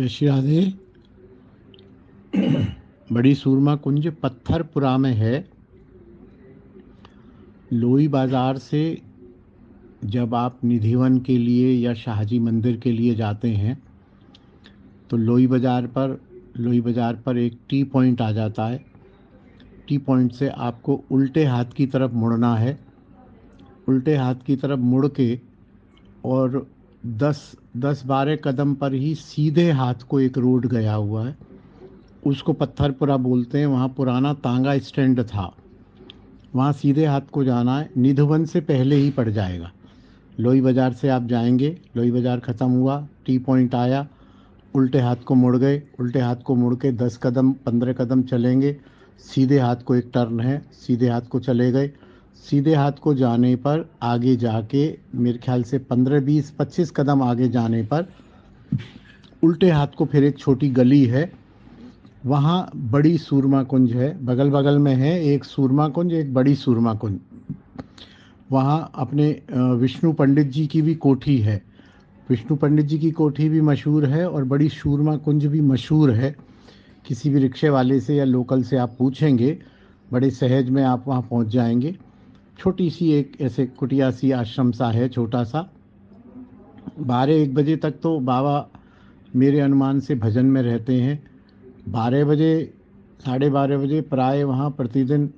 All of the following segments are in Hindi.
जय श्री राधे। बड़ी सूरमा कुंज पत्थरपुरा में है। लोई बाज़ार से जब आप निधिवन के लिए या शाहजी मंदिर के लिए जाते हैं तो लोई बाज़ार पर एक टी पॉइंट आ जाता है। टी पॉइंट से आपको उल्टे हाथ की तरफ मुड़ना है। उल्टे हाथ की तरफ मुड़ के और 10-12 कदम पर ही सीधे हाथ को एक रोड गया हुआ है, उसको पत्थरपुरा बोलते हैं। वहाँ पुराना तांगा स्टैंड था, वहाँ सीधे हाथ को जाना है। निधिवन से पहले ही पड़ जाएगा। लोई बाज़ार से आप जाएंगे, लोई बाज़ार ख़त्म हुआ, टी पॉइंट आया, उल्टे हाथ को मुड़ गए। उल्टे हाथ को मुड़ के 10 कदम 15 कदम चलेंगे, सीधे हाथ को एक टर्न है, सीधे हाथ को चले गए। सीधे हाथ को जाने पर आगे जाके मेरे ख्याल से 15-20-25 कदम आगे जाने पर उल्टे हाथ को फिर एक छोटी गली है, वहाँ बड़ी सूरमा कुंज है। बगल बगल में है, एक सूरमा कुंज, एक बड़ी सूरमा कुंज। वहाँ अपने विष्णु पंडित जी की भी कोठी है। विष्णु पंडित जी की कोठी भी मशहूर है और बड़ी सूरमा कुंज भी मशहूर है। किसी भी रिक्शे वाले से या लोकल से आप पूछेंगे, बड़े सहज में आप वहाँ पहुँच जाएंगे। छोटी सी एक ऐसे कुटिया सी आश्रम सा है, छोटा सा। 12-1 बजे तक तो बाबा मेरे अनुमान से भजन में रहते हैं। 12 बजे 12:30 बजे प्राय वहाँ प्रतिदिन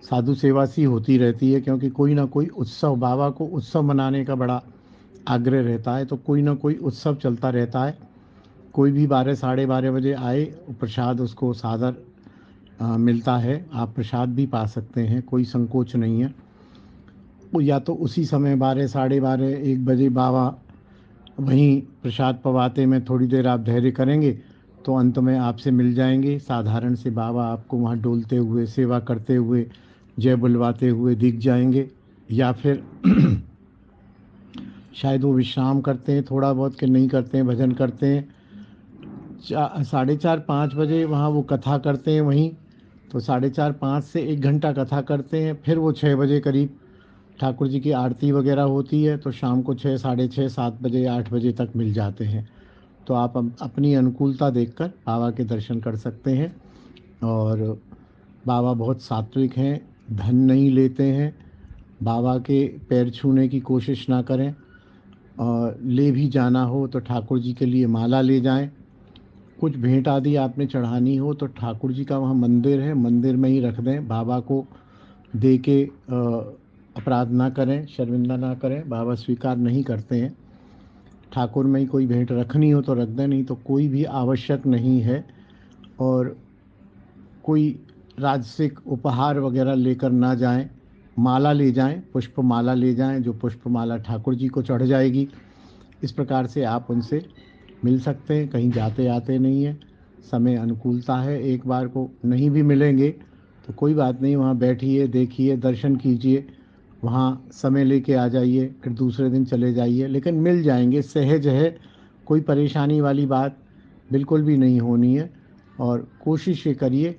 साधु सेवा सी होती रहती है, क्योंकि कोई ना कोई उत्सव, बाबा को उत्सव मनाने का बड़ा आग्रह रहता है, तो कोई ना कोई उत्सव चलता रहता है। कोई भी 12-12:30 बजे आए, प्रसाद उसको सादर मिलता है। आप प्रसाद भी पा सकते हैं, कोई संकोच नहीं है। या तो उसी समय 12-12:30-1 बजे बाबा वहीं प्रसाद पवाते में थोड़ी देर आप धैर्य करेंगे तो अंत में आपसे मिल जाएंगे। साधारण से बाबा आपको वहाँ डोलते हुए, सेवा करते हुए, जय बुलवाते हुए दिख जाएंगे। या फिर शायद वो विश्राम करते हैं थोड़ा बहुत, कि नहीं करते हैं, भजन करते हैं। 4:30-5 बजे वहाँ वो कथा करते हैं वहीं, तो 4:30-5 से 1 घंटा कथा करते हैं। फिर वो 6 बजे करीब ठाकुर जी की आरती वगैरह होती है, तो शाम को 6, 6:30, 7 बजे, 8 बजे तक मिल जाते हैं। तो आप अपनी अनुकूलता देखकर बाबा के दर्शन कर सकते हैं। और बाबा बहुत सात्विक हैं, धन नहीं लेते हैं। बाबा के पैर छूने की कोशिश ना करें, और ले भी जाना हो तो ठाकुर जी के लिए माला ले जाएं। कुछ भेंट आदि आपने चढ़ानी हो तो ठाकुर जी का वहाँ मंदिर है, मंदिर में ही रख दें। बाबा को दे के अपराध ना करें, शर्मिंदा ना करें, बाबा स्वीकार नहीं करते हैं। ठाकुर में ही कोई भेंट रखनी हो तो रख दें, नहीं तो कोई भी आवश्यक नहीं है। और कोई राजसिक उपहार वगैरह लेकर ना जाएं, माला ले जाएं, पुष्प माला ले जाएं, जो पुष्प माला ठाकुर जी को चढ़ जाएगी। इस प्रकार से आप उनसे मिल सकते हैं, कहीं जाते आते नहीं हैं। समय अनुकूलता है, एक बार को नहीं भी मिलेंगे तो कोई बात नहीं, वहाँ बैठिए, देखिए, दर्शन कीजिए, वहाँ समय लेके आ जाइए, फिर दूसरे दिन चले जाइए, लेकिन मिल जाएंगे। सहज है, कोई परेशानी वाली बात बिल्कुल भी नहीं होनी है। और कोशिश ये करिए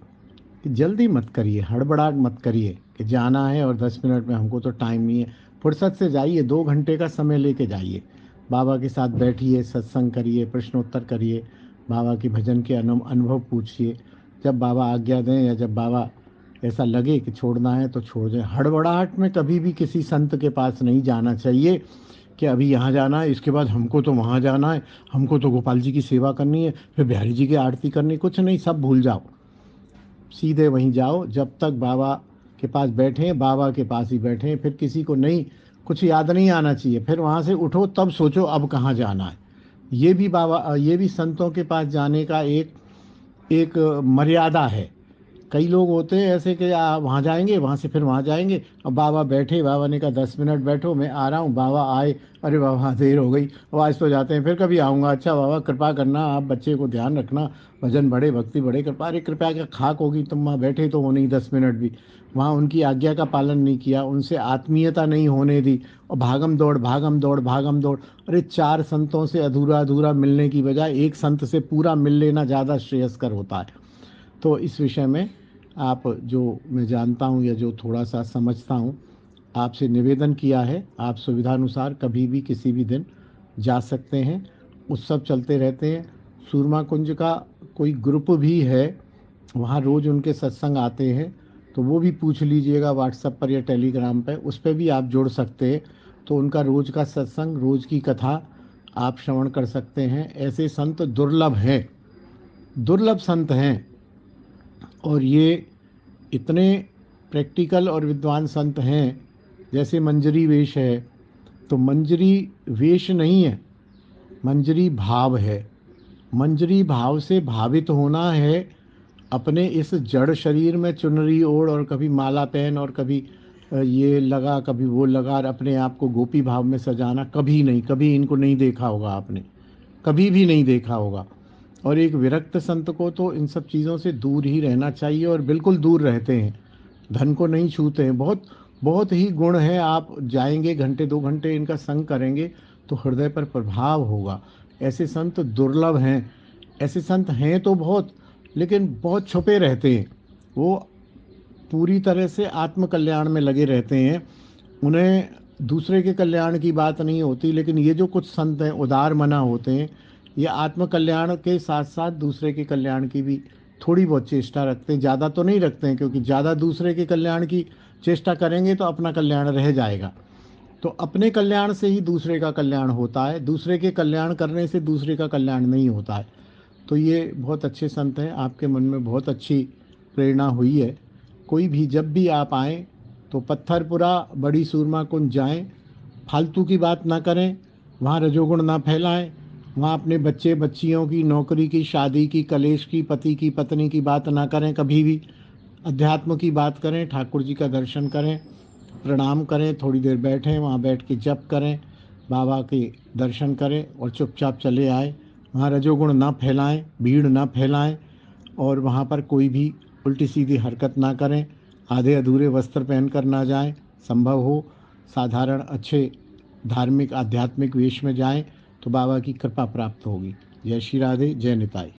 कि जल्दी मत करिए, हड़बड़ाहट मत करिए कि जाना है और 10 मिनट में, हमको तो टाइम नहीं है। फुर्सत से जाइए, 2 घंटे का समय लेके जाइए। बाबा के साथ बैठिए, सत्संग करिए, प्रश्नोत्तर करिए, बाबा के भजन के अनुभव पूछिए। जब बाबा आज्ञा दें या जब बाबा ऐसा लगे कि छोड़ना है तो छोड़ दें। हड़बड़ाहट में कभी भी किसी संत के पास नहीं जाना चाहिए कि अभी यहाँ जाना है, इसके बाद हमको तो वहाँ जाना है, हमको तो गोपाल जी की सेवा करनी है, फिर बिहारी जी की आरती करनी। कुछ नहीं, सब भूल जाओ, सीधे वहीं जाओ। जब तक बाबा के पास बैठे, बाबा के पास ही बैठे। फिर किसी को नहीं, कुछ याद नहीं आना चाहिए। फिर वहाँ से उठो तब सोचो अब कहाँ जाना है। ये भी बाबा, ये भी संतों के पास जाने का एक एक मर्यादा है। कई लोग होते हैं ऐसे कि वहाँ जाएंगे, वहाँ से फिर वहाँ जाएंगे। अब बाबा बैठे, बाबा ने कहा 10 मिनट बैठो, मैं आ रहा हूँ। बाबा आए, अरे बाबा देर हो गई, अब आज तो जाते हैं, फिर कभी आऊँगा। अच्छा बाबा कृपा करना, आप बच्चे को ध्यान रखना, भजन बढ़े, भक्ति बढ़े, कृपा। अरे कृपया क्या खाक होगी, तुम वहाँ बैठे तो हो नहीं 10 मिनट भी, वहाँ उनकी आज्ञा का पालन नहीं किया, उनसे आत्मीयता नहीं होने दी, और भागम दौड़ भागम दौड़ भागम दौड़। अरे 4 संतों से अधूरा अधूरा मिलने की बजाय एक संत से पूरा मिल लेना ज़्यादा श्रेयस्कर होता है। तो इस विषय में आप, जो मैं जानता हूँ या जो थोड़ा सा समझता हूँ, आपसे निवेदन किया है। आप सुविधानुसार कभी भी किसी भी दिन जा सकते हैं। उत्सव चलते रहते हैं, सूरमा कुंज का कोई ग्रुप भी है, वहाँ रोज़ उनके सत्संग आते हैं, तो वो भी पूछ लीजिएगा व्हाट्सएप पर या टेलीग्राम पे, उस पे भी आप जुड़ सकते हैं। तो उनका रोज़ का सत्संग, रोज़ की कथा आप श्रवण कर सकते हैं। ऐसे संत दुर्लभ हैं, दुर्लभ संत हैं। और ये इतने प्रैक्टिकल और विद्वान संत हैं। जैसे मंजरी वेश है, तो मंजरी वेश नहीं है, मंजरी भाव है। मंजरी भाव से भावित होना है। अपने इस जड़ शरीर में चुनरी ओढ़ और कभी माला पहन और कभी ये लगा कभी वो लगा और अपने आप को गोपी भाव में सजाना, कभी नहीं, कभी इनको नहीं देखा होगा आपने, कभी भी नहीं देखा होगा। और एक विरक्त संत को तो इन सब चीज़ों से दूर ही रहना चाहिए, और बिल्कुल दूर रहते हैं, धन को नहीं छूते हैं। बहुत बहुत ही गुण है। आप जाएंगे, घंटे 2 घंटे इनका संग करेंगे तो हृदय पर प्रभाव होगा। ऐसे संत दुर्लभ हैं। ऐसे संत हैं तो बहुत, लेकिन बहुत छुपे रहते हैं। वो पूरी तरह से आत्म कल्याण में लगे रहते हैं। उन्हें दूसरे के कल्याण की बात नहीं होती। लेकिन ये जो कुछ संत हैं उदार मना होते हैं, ये आत्म कल्याण के साथ साथ दूसरे के कल्याण की भी थोड़ी बहुत चेष्टा रखते हैं। ज़्यादा तो नहीं रखते हैं, क्योंकि ज़्यादा दूसरे के कल्याण की चेष्टा करेंगे तो अपना कल्याण रह जाएगा। तो अपने कल्याण से ही दूसरे का कल्याण होता है, दूसरे के कल्याण करने से दूसरे का कल्याण नहीं होता है। तो ये बहुत अच्छे संत हैं। आपके मन में बहुत अच्छी प्रेरणा हुई है। कोई भी जब भी आप आएँ तो पत्थरपुरा बड़ी सूरमा कुंज जाएं। फालतू की बात ना करें, वहाँ रजोगुण ना फैलाएं। वहाँ अपने बच्चे बच्चियों की, नौकरी की, शादी की, कलेश की, पति की पत्नी की बात ना करें कभी भी। अध्यात्म की बात करें, ठाकुर जी का दर्शन करें, प्रणाम करें, थोड़ी देर बैठें, वहाँ बैठ के जप करें, बाबा के दर्शन करें और चुपचाप चले आए। वहाँ रजोगुण ना फैलाएं, भीड़ ना फैलाएं, और वहाँ पर कोई भी उल्टी सीधी हरकत ना करें। आधे अधूरे वस्त्र पहन कर ना जाएं। संभव हो साधारण अच्छे धार्मिक आध्यात्मिक वेश में जाएं तो बाबा की कृपा प्राप्त होगी। जय श्री राधे, जय निताई।